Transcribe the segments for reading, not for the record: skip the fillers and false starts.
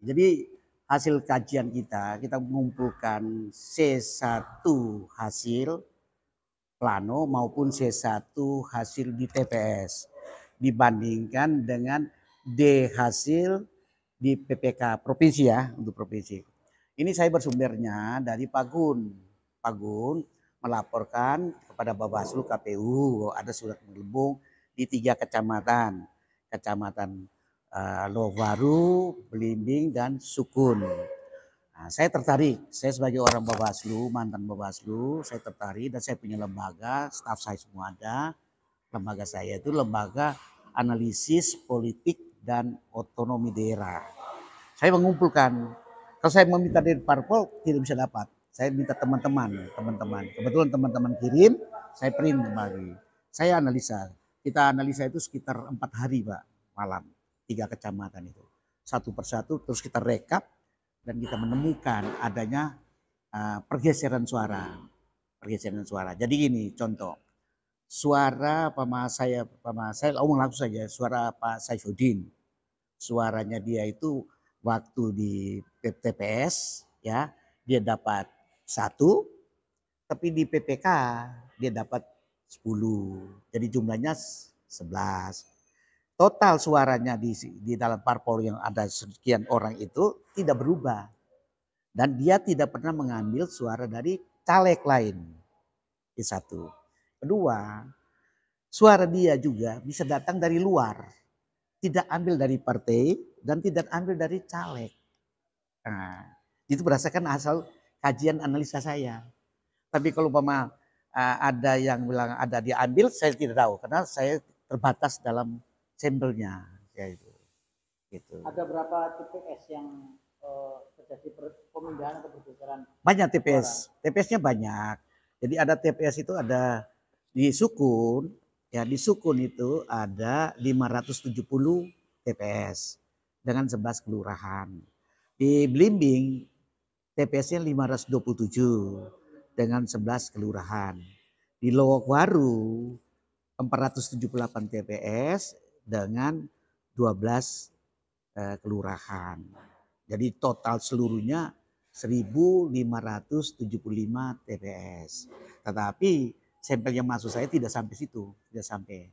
Jadi hasil kajian kita mengumpulkan C1 hasil plano maupun C1 hasil di TPS. Dibandingkan dengan D hasil di PPK provinsi ya, untuk provinsi. Ini saya bersumbernya dari Pak Gun. Pak Gun melaporkan kepada Bawaslu KPU ada surat penggelembung di 3 kecamatan. Kecamatan Lowaru, Belimbing, dan Sukun. Nah, saya tertarik, saya sebagai orang Bawaslu, mantan Bawaslu, saya tertarik dan saya punya lembaga, staf saya semua ada. Lembaga saya itu lembaga analisis politik dan otonomi daerah. Saya mengumpulkan, kalau saya meminta dari parpol tidak bisa dapat. Saya minta teman-teman. Kebetulan teman-teman kirim, saya print kembali. Saya analisa. Kita analisa itu sekitar 4 hari Pak, malam. 3 kecamatan itu. Satu persatu terus kita rekap dan kita menemukan adanya pergeseran suara. Pergeseran suara. Jadi gini contoh. Suara saya ngomong langsung saja, suara Pak Saifuddin. Suaranya dia itu waktu di TPS ya, dia dapat 1, tapi di PPK dia dapat 10. Jadi jumlahnya 11. Total suaranya di dalam parpol yang ada sekian orang itu tidak berubah. Dan dia tidak pernah mengambil suara dari caleg lain. Itu satu. Kedua, suara dia juga bisa datang dari luar. Tidak ambil dari partai dan tidak ambil dari caleg. Nah, itu berdasarkan asal kajian analisa saya. Tapi kalau ada yang bilang ada diambil, saya tidak tahu karena saya terbatas dalam sampelnya. Ya itu. Gitu. Ada berapa TPS yang terjadi pemindahan atau pergeseran? Banyak TPS, TPS-nya banyak. Jadi ada TPS itu ada di Sukun, ya di Sukun itu ada 570 TPS dengan 11 kelurahan. Di Belimbing TPS-nya 527 dengan 11 kelurahan. Di Lowokwaru 478 TPS dengan 12 kelurahan. Jadi total seluruhnya 1.575 TPS. Tetapi sampel yang masuk saya tidak sampai situ, tidak sampai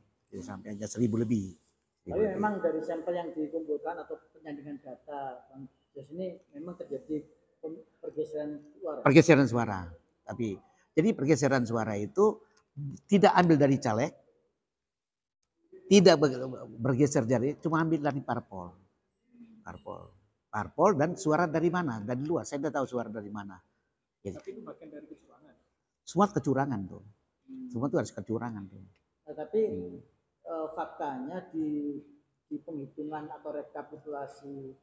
hanya 1.000 lebih. Tapi memang dari sampel yang dikumpulkan atau penyandingan data Bang ini memang terjadi pergeseran suara. Pergeseran suara. Tapi jadi pergeseran suara itu tidak ambil dari caleg, tidak bergeser dari, cuma ambil dari parpol. Parpol dan suara dari mana? Dari luar. Saya tidak tahu suara dari mana. Jadi, tapi itu bagian dari kecurangan. Semua kecurangan tuh. Semua itu harus kecurangan tuh. Nah, tapi faktanya di penghitungan atau rekapitulasi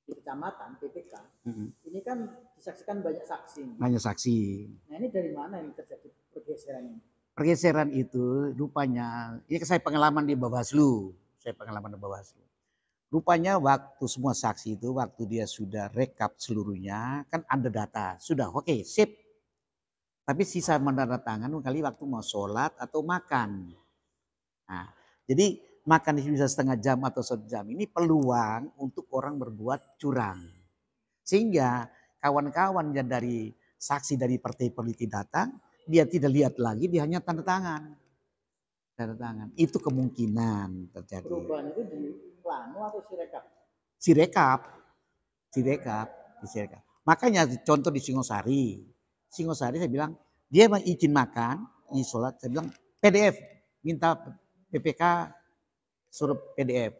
di kecamatan PPK ini kan disaksikan banyak saksi. Banyak saksi. Nah ini dari mana yang terjadi pergeseran ini? Pergeseran itu rupanya, ini saya pengalaman di Bawaslu. Rupanya waktu semua saksi itu, waktu dia sudah rekap seluruhnya, kan ada data. Sudah oke, sip. Tapi sisa menandatangan kali waktu mau sholat atau makan. Nah, jadi makan bisa setengah jam atau 1 jam. Ini peluang untuk orang berbuat curang. Sehingga kawan-kawan yang dari saksi dari partai politik datang, dia tidak lihat lagi, dia hanya tanda tangan. Tanda tangan. Itu kemungkinan terjadi. Perubahan itu di plano atau sirekap? Sirekap. Makanya contoh di Singosari saya bilang, dia izin makan, izin sholat, saya bilang PDF, minta PPK suruh PDF.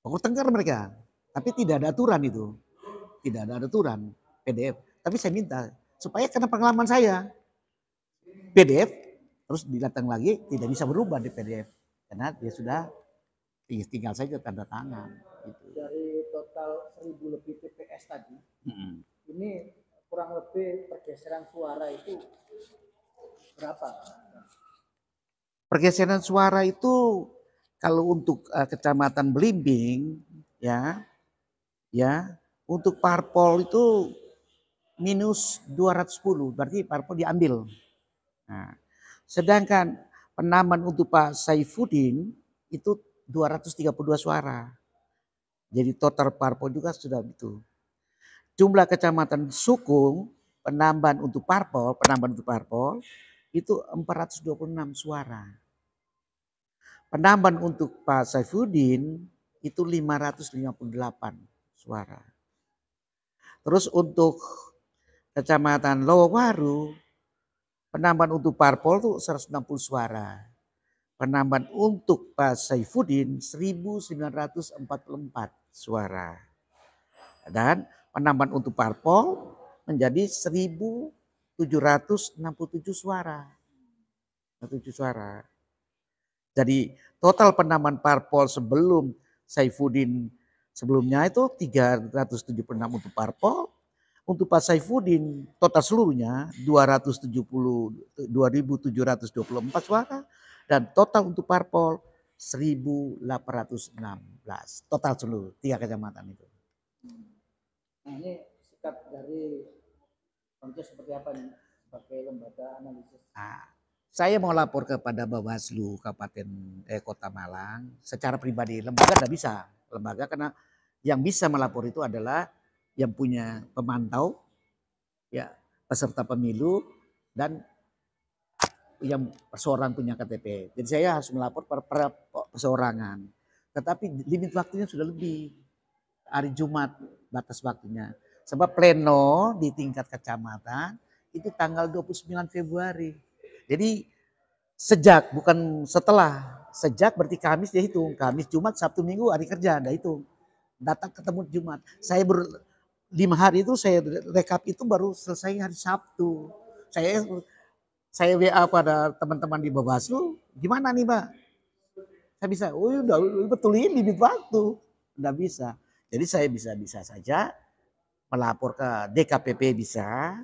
Pokok tengkar mereka, tapi tidak ada aturan itu. Tidak ada aturan PDF. Tapi saya minta, supaya karena pengalaman saya, PDF, terus didatang lagi, tidak bisa berubah di PDF. Karena dia sudah tinggal saja tanda tangan. Gitu. Dari total 1.000 lebih TPS tadi, ini kurang lebih pergeseran suara itu berapa? Pergeseran suara itu kalau untuk kecamatan Belimbing ya untuk parpol itu minus 210, berarti parpol diambil. Nah, sedangkan penaman untuk Pak Saifuddin itu 232 suara. Jadi total parpol juga sudah itu. Jumlah kecamatan Sukung penambahan untuk parpol itu 426 suara. Penambahan untuk Pak Saifuddin itu 558 suara. Terus untuk Kecamatan Lowowaru penambahan untuk parpol itu 160 suara. Penambahan untuk Pak Saifuddin 1944 suara. Dan penambahan untuk parpol menjadi 1767 suara. 7 suara. Jadi total penambahan parpol sebelum Saifuddin sebelumnya itu 376 untuk parpol. Untuk Pak Saifuddin total seluruhnya 2.724 suara. Dan total untuk parpol 1.816. Total seluruh 3 kecamatan itu. Nah ini sikap dari Konces seperti apa nih sebagai lembaga analisis? Saya mau lapor kepada Bawaslu Kabupaten Kota Malang secara pribadi. Lembaga tidak bisa. Lembaga karena yang bisa melapor itu adalah yang punya pemantau, ya peserta pemilu dan yang perseorang punya KTP. Jadi saya harus melapor per perseorangan. Tetapi limit waktunya sudah lebih. Hari Jumat batas waktunya. Sebab pleno di tingkat kecamatan itu tanggal 29 Februari. Jadi sejak bukan setelah. Sejak berarti Kamis dia hitung. Kamis, Jumat, Sabtu, Minggu hari kerja Anda hitung. Datang ketemu Jumat. Saya 5 hari itu saya rekap itu baru selesai hari Sabtu. Saya WA pada teman-teman di Bawaslu, gimana nih Mbak? Saya bisa, oh udah betul ini limit waktu. Udah bisa. Jadi saya bisa saja melapor ke DKPP bisa.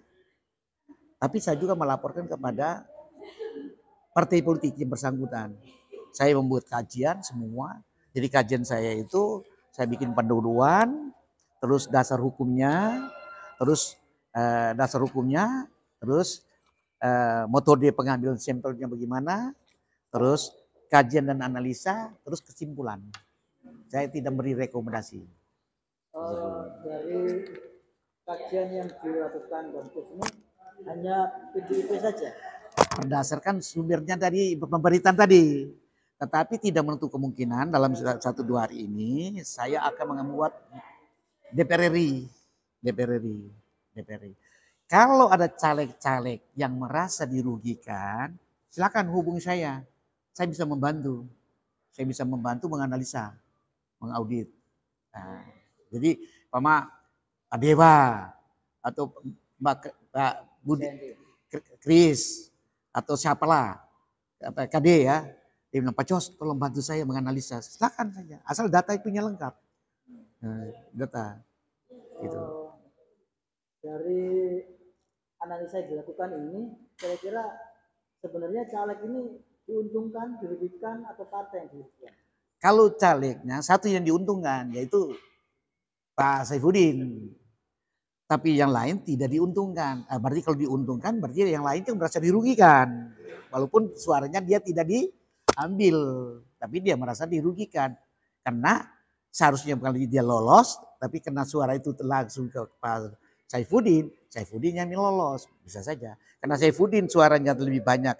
Tapi saya juga melaporkan kepada partai politik yang bersangkutan. Saya membuat kajian semua. Jadi kajian saya itu saya bikin pendahuluan, terus dasar hukumnya, terus metode pengambilan sampelnya bagaimana, terus kajian dan analisa, terus kesimpulan. Saya tidak beri rekomendasi. Dari kajian yang dilakukan Konces ini hanya PDIP saja? Berdasarkan sumbernya dari pemberitaan tadi. Tetapi tidak menutup kemungkinan dalam 1-2 hari ini saya akan membuat DPR RI. Kalau ada caleg-caleg yang merasa dirugikan, silakan hubungi saya. Saya bisa membantu. Saya bisa membantu menganalisa, mengaudit. Nah, jadi Pak Dewa atau Mbak Budi Kris atau siapalah KD ya. Dia bilang, Pak Jos tolong bantu saya menganalisa. Silakan saja, asal data itunya lengkap. Nah, data. Gitu. Dari analisa yang dilakukan ini, kira-kira sebenarnya caleg ini diuntungkan, dirugikan, atau partai yang dirugikan? Kalau calegnya satu yang diuntungkan yaitu Pak Saifuddin. Tapi yang lain tidak diuntungkan. Berarti kalau diuntungkan berarti yang lain itu merasa dirugikan. Walaupun suaranya dia tidak diambil. Tapi dia merasa dirugikan. Karena seharusnya kalau dia lolos. Tapi karena suara itu langsung ke Pak Saifuddin. Saifuddin yang lolos. Bisa saja. Karena Saifuddin suaranya lebih banyak.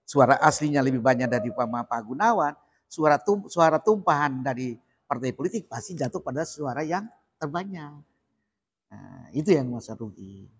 Suara aslinya lebih banyak dari Pak Gunawan. Suara tumpahan dari partai politik pasti jatuh pada suara yang terbanyak. Nah, itu yang masa rugi.